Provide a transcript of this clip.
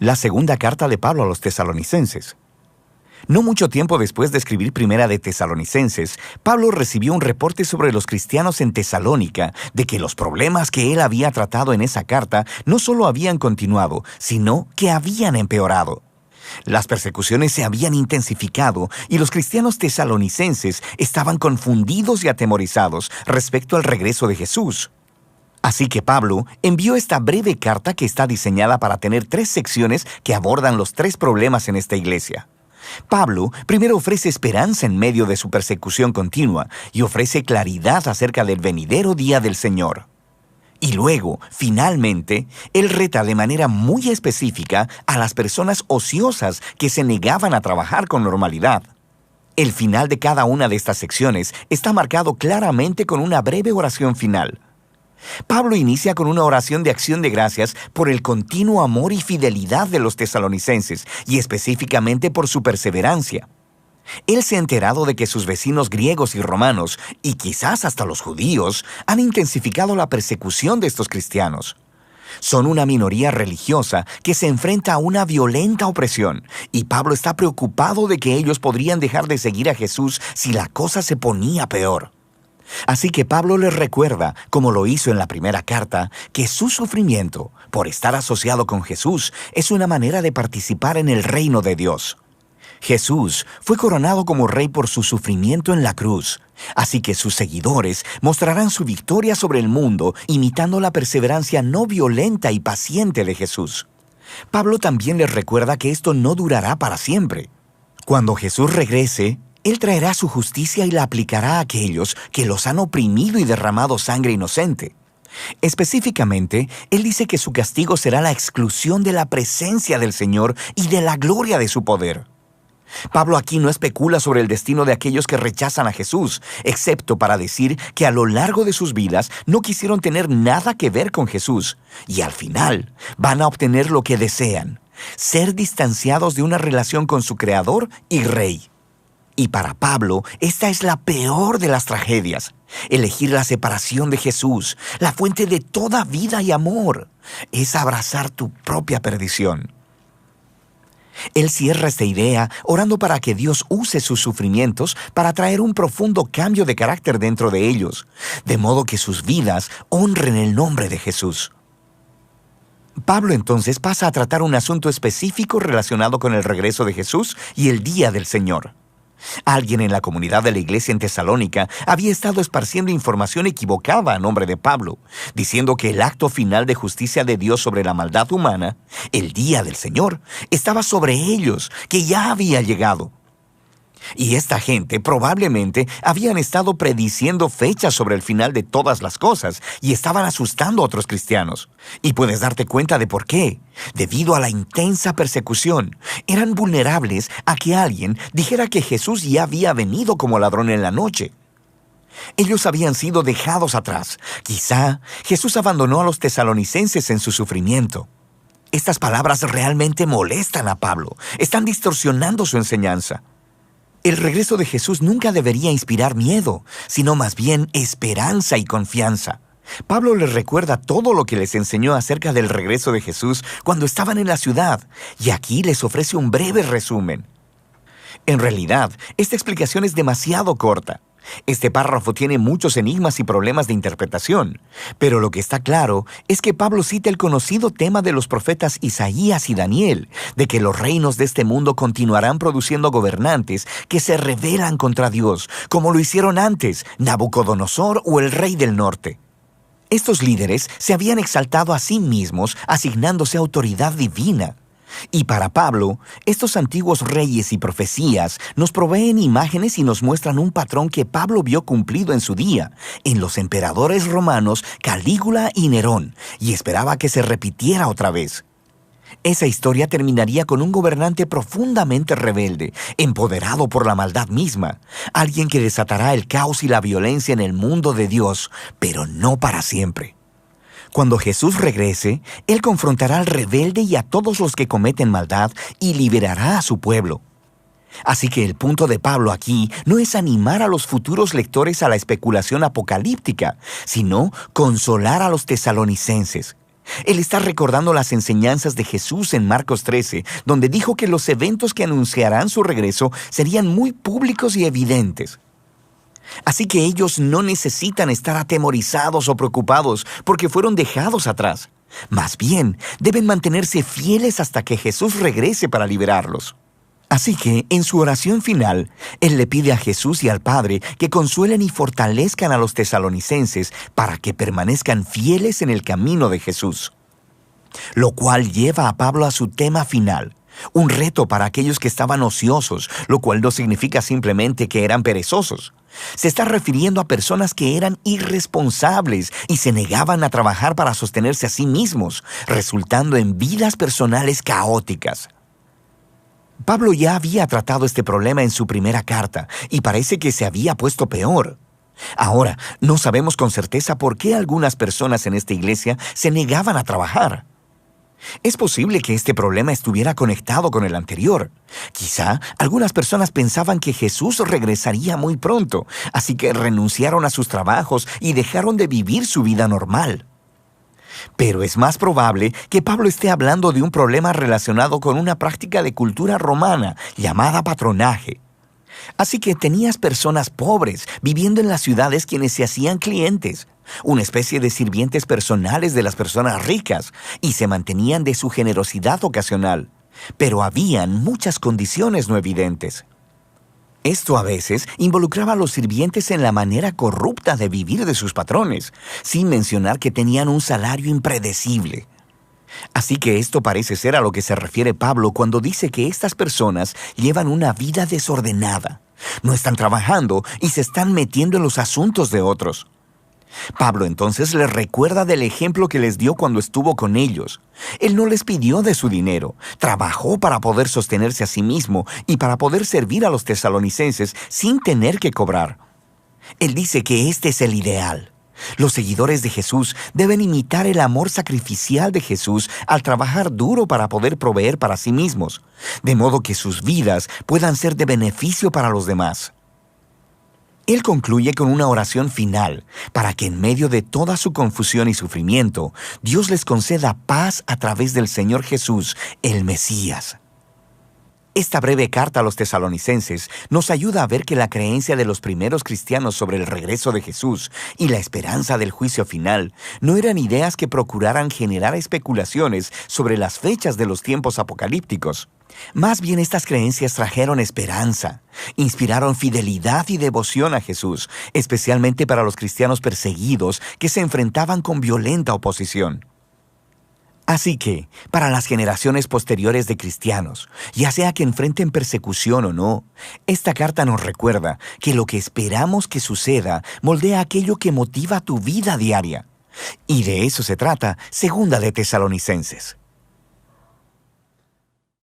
La segunda carta de Pablo a los tesalonicenses. No mucho tiempo después de escribir Primera de Tesalonicenses, Pablo recibió un reporte sobre los cristianos en Tesalónica de que los problemas que él había tratado en esa carta no solo habían continuado, sino que habían empeorado. Las persecuciones se habían intensificado y los cristianos tesalonicenses estaban confundidos y atemorizados respecto al regreso de Jesús. Así que Pablo envió esta breve carta que está diseñada para tener 3 secciones que abordan los 3 problemas en esta iglesia. Pablo primero ofrece esperanza en medio de su persecución continua y ofrece claridad acerca del venidero día del Señor. Y luego, finalmente, él reta de manera muy específica a las personas ociosas que se negaban a trabajar con normalidad. El final de cada una de estas secciones está marcado claramente con una breve oración final. Pablo inicia con una oración de acción de gracias por el continuo amor y fidelidad de los tesalonicenses y específicamente por su perseverancia. Él se ha enterado de que sus vecinos griegos y romanos, y quizás hasta los judíos, han intensificado la persecución de estos cristianos. Son una minoría religiosa que se enfrenta a una violenta opresión, y Pablo está preocupado de que ellos podrían dejar de seguir a Jesús si la cosa se ponía peor. Así que Pablo les recuerda, como lo hizo en la primera carta, que su sufrimiento, por estar asociado con Jesús, es una manera de participar en el reino de Dios. Jesús fue coronado como rey por su sufrimiento en la cruz, así que sus seguidores mostrarán su victoria sobre el mundo imitando la perseverancia no violenta y paciente de Jesús. Pablo también les recuerda que esto no durará para siempre. Cuando Jesús regrese, Él traerá su justicia y la aplicará a aquellos que los han oprimido y derramado sangre inocente. Específicamente, Él dice que su castigo será la exclusión de la presencia del Señor y de la gloria de su poder. Pablo aquí no especula sobre el destino de aquellos que rechazan a Jesús, excepto para decir que a lo largo de sus vidas no quisieron tener nada que ver con Jesús, y al final van a obtener lo que desean, ser distanciados de una relación con su Creador y Rey. Y para Pablo, esta es la peor de las tragedias. Elegir la separación de Jesús, la fuente de toda vida y amor, es abrazar tu propia perdición. Él cierra esta idea orando para que Dios use sus sufrimientos para traer un profundo cambio de carácter dentro de ellos, de modo que sus vidas honren el nombre de Jesús. Pablo entonces pasa a tratar un asunto específico relacionado con el regreso de Jesús y el día del Señor. Alguien en la comunidad de la iglesia en Tesalónica había estado esparciendo información equivocada a nombre de Pablo, diciendo que el acto final de justicia de Dios sobre la maldad humana, el día del Señor, estaba sobre ellos, que ya había llegado. Y esta gente probablemente habían estado prediciendo fechas sobre el final de todas las cosas y estaban asustando a otros cristianos. Y puedes darte cuenta de por qué. Debido a la intensa persecución, eran vulnerables a que alguien dijera que Jesús ya había venido como ladrón en la noche. Ellos habían sido dejados atrás. Quizá Jesús abandonó a los tesalonicenses en su sufrimiento. Estas palabras realmente molestan a Pablo. Están distorsionando su enseñanza. El regreso de Jesús nunca debería inspirar miedo, sino más bien esperanza y confianza. Pablo les recuerda todo lo que les enseñó acerca del regreso de Jesús cuando estaban en la ciudad, y aquí les ofrece un breve resumen. En realidad, esta explicación es demasiado corta. Este párrafo tiene muchos enigmas y problemas de interpretación, pero lo que está claro es que Pablo cita el conocido tema de los profetas Isaías y Daniel, de que los reinos de este mundo continuarán produciendo gobernantes que se rebelan contra Dios, como lo hicieron antes Nabucodonosor o el rey del norte. Estos líderes se habían exaltado a sí mismos, asignándose autoridad divina. Y para Pablo, estos antiguos reyes y profecías nos proveen imágenes y nos muestran un patrón que Pablo vio cumplido en su día, en los emperadores romanos Calígula y Nerón, y esperaba que se repitiera otra vez. Esa historia terminaría con un gobernante profundamente rebelde, empoderado por la maldad misma, alguien que desatará el caos y la violencia en el mundo de Dios, pero no para siempre. Cuando Jesús regrese, Él confrontará al rebelde y a todos los que cometen maldad y liberará a su pueblo. Así que el punto de Pablo aquí no es animar a los futuros lectores a la especulación apocalíptica, sino consolar a los tesalonicenses. Él está recordando las enseñanzas de Jesús en Marcos 13, donde dijo que los eventos que anunciarán su regreso serían muy públicos y evidentes. Así que ellos no necesitan estar atemorizados o preocupados porque fueron dejados atrás. Más bien, deben mantenerse fieles hasta que Jesús regrese para liberarlos. Así que, en su oración final, Él le pide a Jesús y al Padre que consuelen y fortalezcan a los tesalonicenses para que permanezcan fieles en el camino de Jesús. Lo cual lleva a Pablo a su tema final, un reto para aquellos que estaban ociosos, lo cual no significa simplemente que eran perezosos. Se está refiriendo a personas que eran irresponsables y se negaban a trabajar para sostenerse a sí mismos, resultando en vidas personales caóticas. Pablo ya había tratado este problema en su primera carta y parece que se había puesto peor. Ahora, no sabemos con certeza por qué algunas personas en esta iglesia se negaban a trabajar. Es posible que este problema estuviera conectado con el anterior. Quizá algunas personas pensaban que Jesús regresaría muy pronto, así que renunciaron a sus trabajos y dejaron de vivir su vida normal. Pero es más probable que Pablo esté hablando de un problema relacionado con una práctica de cultura romana llamada patronaje. Así que tenías personas pobres viviendo en las ciudades quienes se hacían clientes, una especie de sirvientes personales de las personas ricas, y se mantenían de su generosidad ocasional. Pero habían muchas condiciones no evidentes. Esto a veces involucraba a los sirvientes en la manera corrupta de vivir de sus patrones, sin mencionar que tenían un salario impredecible. Así que esto parece ser a lo que se refiere Pablo cuando dice que estas personas llevan una vida desordenada. No están trabajando y se están metiendo en los asuntos de otros. Pablo entonces les recuerda del ejemplo que les dio cuando estuvo con ellos. Él no les pidió de su dinero, trabajó para poder sostenerse a sí mismo y para poder servir a los tesalonicenses sin tener que cobrar. Él dice que este es el ideal. Los seguidores de Jesús deben imitar el amor sacrificial de Jesús al trabajar duro para poder proveer para sí mismos, de modo que sus vidas puedan ser de beneficio para los demás. Él concluye con una oración final para que en medio de toda su confusión y sufrimiento, Dios les conceda paz a través del Señor Jesús, el Mesías. Esta breve carta a los tesalonicenses nos ayuda a ver que la creencia de los primeros cristianos sobre el regreso de Jesús y la esperanza del juicio final no eran ideas que procuraran generar especulaciones sobre las fechas de los tiempos apocalípticos. Más bien estas creencias trajeron esperanza, inspiraron fidelidad y devoción a Jesús, especialmente para los cristianos perseguidos que se enfrentaban con violenta oposición. Así que, para las generaciones posteriores de cristianos, ya sea que enfrenten persecución o no, esta carta nos recuerda que lo que esperamos que suceda moldea aquello que motiva tu vida diaria. Y de eso se trata Segunda de Tesalonicenses.